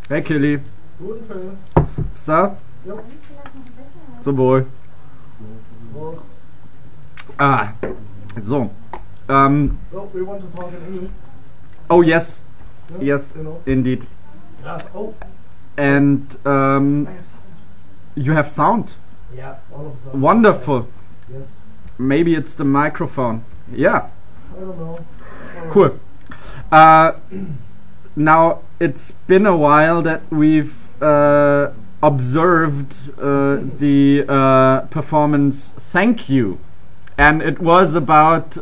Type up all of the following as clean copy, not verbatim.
Hey Kili. Guten Film. Bist du da? Jo. Zum Wohl. Prost. So. So, we want to talk in English. Oh yes. No? Yes, You know? indeed. Yeah. Oh. And I have sound. you have sound. Yeah, all of them. Wonderful. Yes. Maybe it's the microphone. Yeah. I don't know. Cool. Now it's been a while that we've observed the performance Thank You, and it was about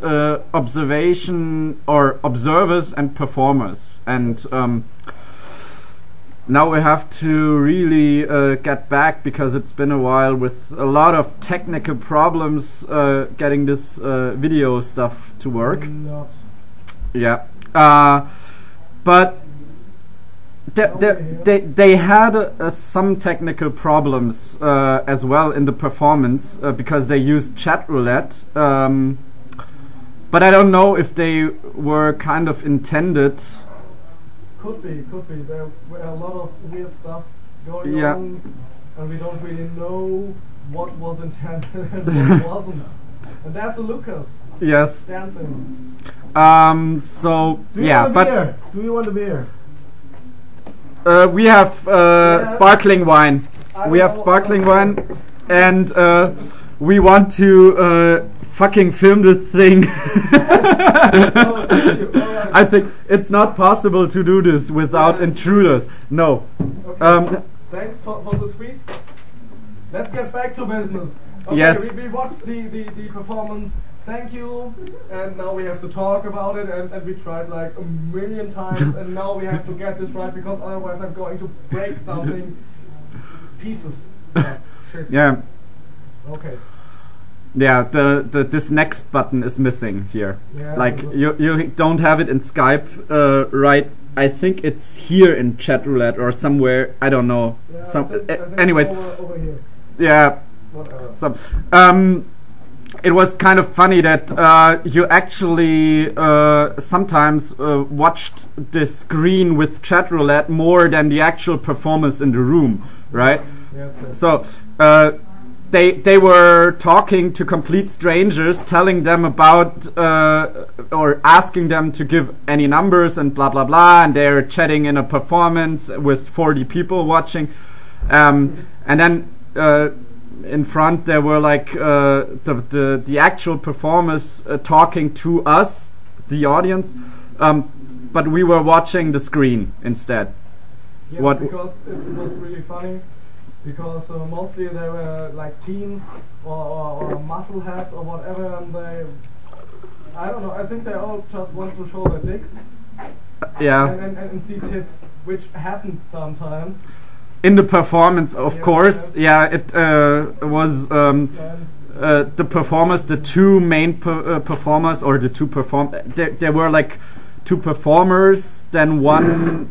observation or observers and performers, and now we have to really get back because it's been a while with a lot of technical problems getting this video stuff to work. Not. Yeah, but they had some technical problems as well in the performance because they used chat roulette. But I don't know if they were kind of intended. Could be. There were a lot of weird stuff going Yeah. on, and we don't really know what was intended and what wasn't. And there's the Lucas Yes. dancing. So Do you yeah, want a but beer? Do you want a beer? we have sparkling wine. We have sparkling wine, and we want to fucking film this thing. Oh, thank you. All right. I think it's not possible to do this without Yeah. intruders. No. Okay. Thanks for the sweets. Let's get back to business. Okay, Yes. we watched the performance. Thank you. And now we have to talk about it. And we tried like a million times. And now we have to get this right because otherwise I'm going to break something. Pieces. Shit. Yeah. Okay. Yeah. This next button is missing here. Yeah, Like but- you don't have it in Skype, right? I think it's here in chat roulette or somewhere. I don't know. Yeah, Some. I think Anyways. over here. Yeah. Whatever. Some. It was kind of funny that you actually sometimes watched the screen with chat roulette more than the actual performance in the room, right? Yes. So they were talking to complete strangers, telling them about or asking them to give any numbers and blah blah blah, and they're chatting in a performance with 40 people watching, and then. In front there were like the actual performers talking to us, the audience, but we were watching the screen instead. Yes, What- because it was really funny. Because mostly they were like teens or muscle heads or whatever, and I don't know. I think they all just want to show their dicks Yeah, and see tits, which happened sometimes. in the performance, of Yes, course. yes. Yeah, it was And the performers, the two main performers, or the two there were like two performers, then one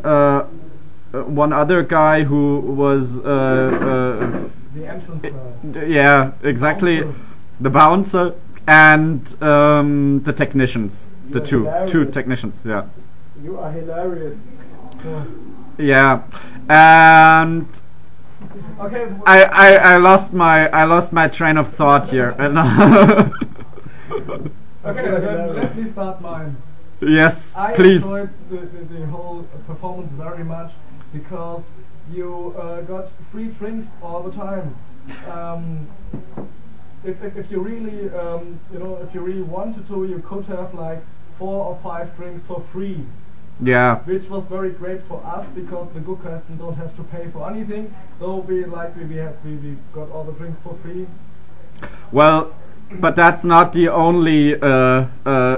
one other guy who was the entrance guy. yeah, exactly, Bouncer. the bouncer, and the technicians, the You're two hilarious. technicians. Yeah, You are hilarious. So, yeah, and okay. I lost my train of thought here. Okay, then let me start mine. Yes, I please. enjoyed the whole performance very much because you got free drinks all the time. If you really if you really wanted to, you could have like 4 or 5 drinks for free, Yeah, which was very great for us because the Gukasten don't have to pay for anything. Though we got all the drinks for free. well, but that's not the only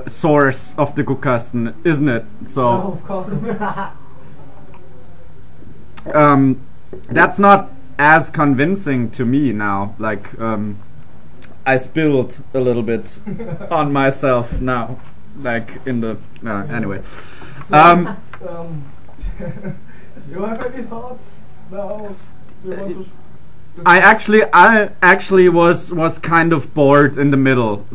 source of the Gukasten, isn't it? So. Oh, of course. That's not as convincing to me now. Like, I spilled a little bit on myself now. Like in the anyway. So, you have any thoughts now? You want to I actually was kind of bored in the middle,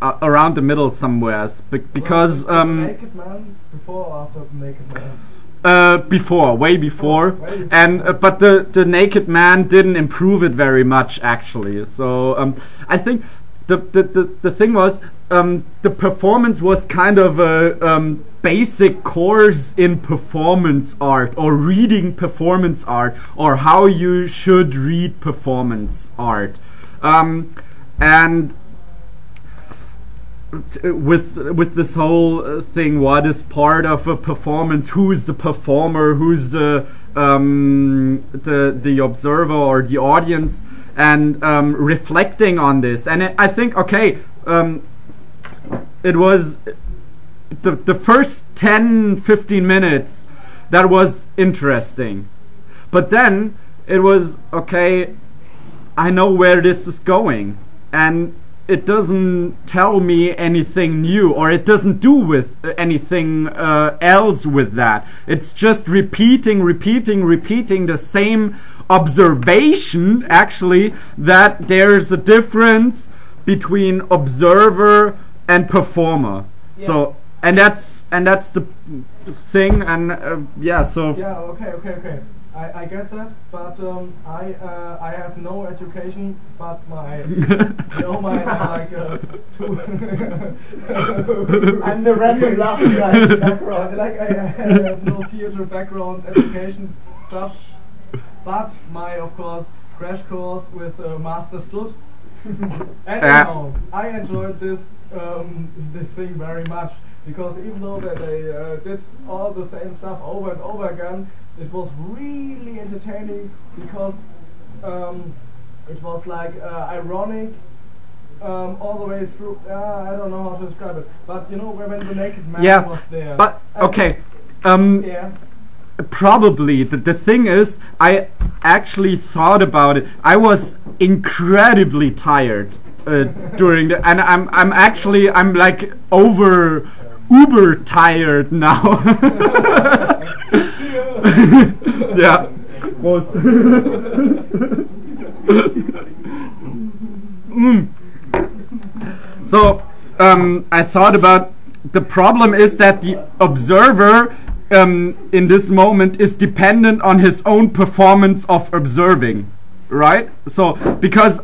around the middle somewheres, because Naked Man before or after Naked Man? Before, way before, way before. and but the Naked Man didn't improve it very much actually. So I think the thing was the performance was kind of a basic course in performance art, or reading performance art, or how you should read performance art, and with this whole thing, what is part of a performance, who is the performer, who's the observer or the audience, and reflecting on this. And I think, okay, it was the first 10-15 minutes that was interesting, but then it was, okay, I know where this is going, and it doesn't tell me anything new, or it doesn't do with anything else with that. It's just repeating the same observation, actually, that there's a difference between observer and performer. Yeah. So, and that's the thing, and yeah, so yeah, okay. I get that, but I have no education, but my my like two I'm the random laughing guy in the background. like I have no theater background, education stuff, but my, of course, crash course with Master Stud. And anyhow, I enjoyed this thing very much, because even though that they did all the same stuff over and over again, it was really entertaining, because it was like ironic all the way through. I don't know how to describe it, but you know, when the Naked Man was there. But okay, yeah. probably the thing is, I actually thought about it. I was incredibly tired during the, and I'm like uber tired now. Yeah. So I thought about, the problem is that the observer in this moment is dependent on his own performance of observing, right? So because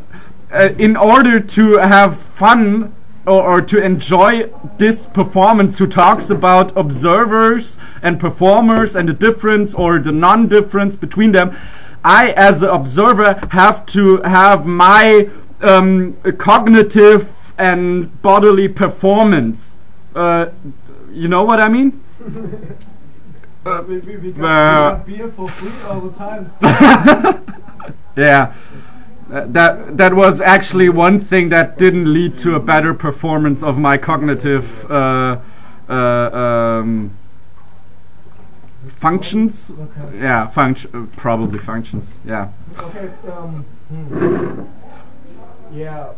in order to have fun or to enjoy this performance, who talks about observers and performers and the difference or the non-difference between them, I as an observer have to have my cognitive and bodily performance. You know what I mean? We got beer for free all the time. So. Yeah. That was actually one thing that didn't lead to a better performance of my cognitive functions. Okay. Yeah, probably functions. Yeah. Okay. Yeah.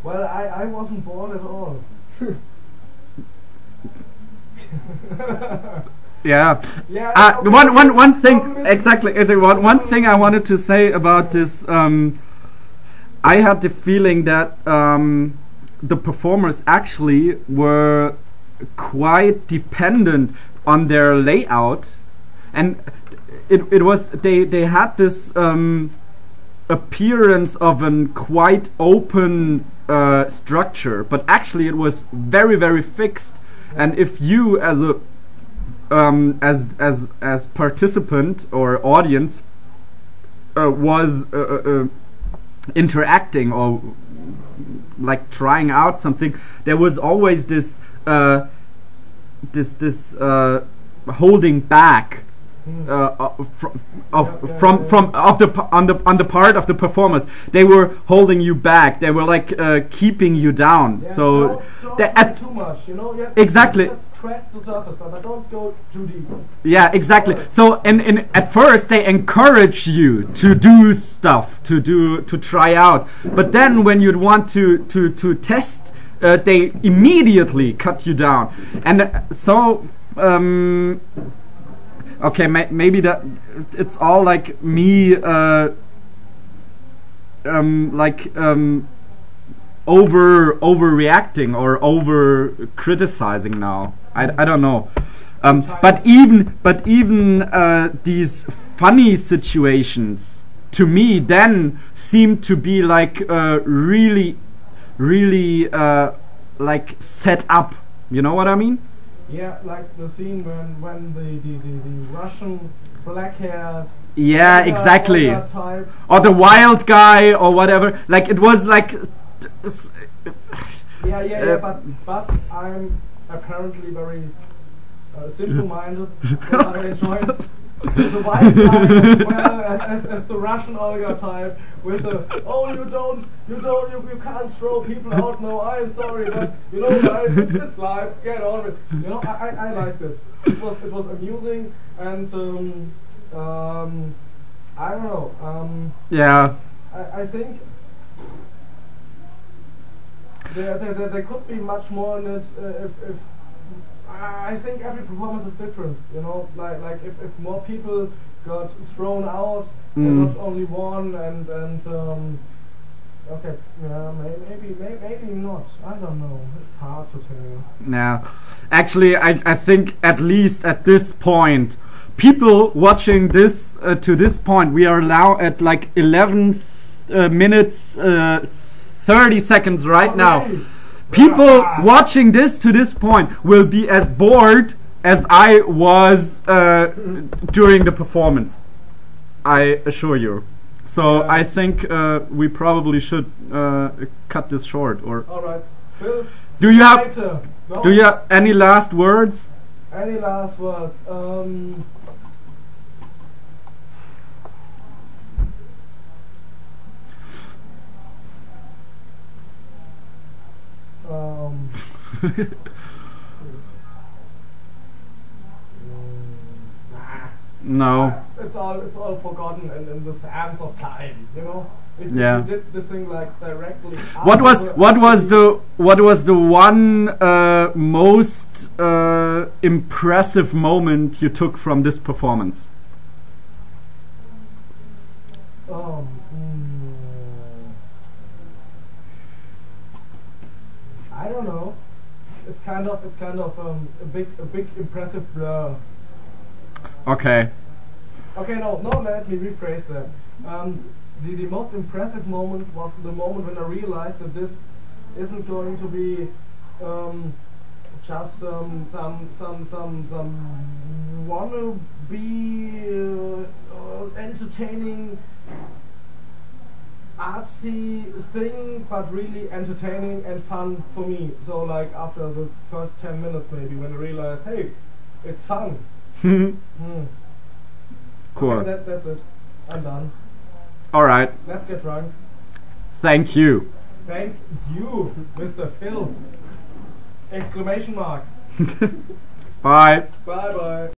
Well, I wasn't bored at all. Yeah. Yeah. Okay, one thing exactly. One thing I wanted to say about this. I had the feeling that the performers actually were quite dependent on their layout, and it was they had this appearance of a quite open structure, but actually it was very, very fixed. And if you as a as participant or audience was interacting or like trying out something, there was always this holding back on the part of the performers. They were holding you back. They were like keeping you down. Yeah, So don't too much, you know. Yeah, exactly. Just scratch the surface, but don't go too deep. Yeah, exactly. So and at first they encourage you to do stuff, to try out. But then when you'd want to test, they immediately cut you down. And so okay, maybe that it's all like me overreacting or over criticizing now. I don't know. But even these funny situations to me then seem to be like really like set up. You know what I mean? Yeah, like the scene when the Russian black-haired yeah, exactly, type, or the wild guy or whatever. Like it was like but I'm apparently very simple-minded. So I enjoy the white guy as well as the Russian Olga type with the you can't throw people out. No, I'm sorry, but you know, life, it's life. Get on with. You know, I liked it. It was amusing and I don't know. yeah. I think there could be much more in it if I think every performance is different, you know, like if more people got thrown out and not only one and okay, yeah, maybe not, I don't know, it's hard to tell. Now, actually, I think at least at this point, people watching this to this point, we are now at like 11 minutes 30 seconds right now. People watching this to this point will be as bored as I was during the performance. I assure you. So I think we probably should cut this short. Or all right, Phil. Do you have any last words? Any last words? No. It's all forgotten and in the sands of time, you know. If Yeah. you did this thing like directly. What was the one most impressive moment you took from this performance? I don't know. It's kind of a big impressive blur. Okay. Okay, no, let me rephrase that. The most impressive moment was the moment when I realized that this isn't going to be just some wannabe entertaining artsy thing, but really entertaining and fun for me. So like after the first 10 minutes maybe, when I realized, hey, it's fun. Cool. Okay, that's it. I'm done. Alright. Let's get drunk. Thank you. Thank you, Mr. Phil. Exclamation mark. Bye. Bye bye.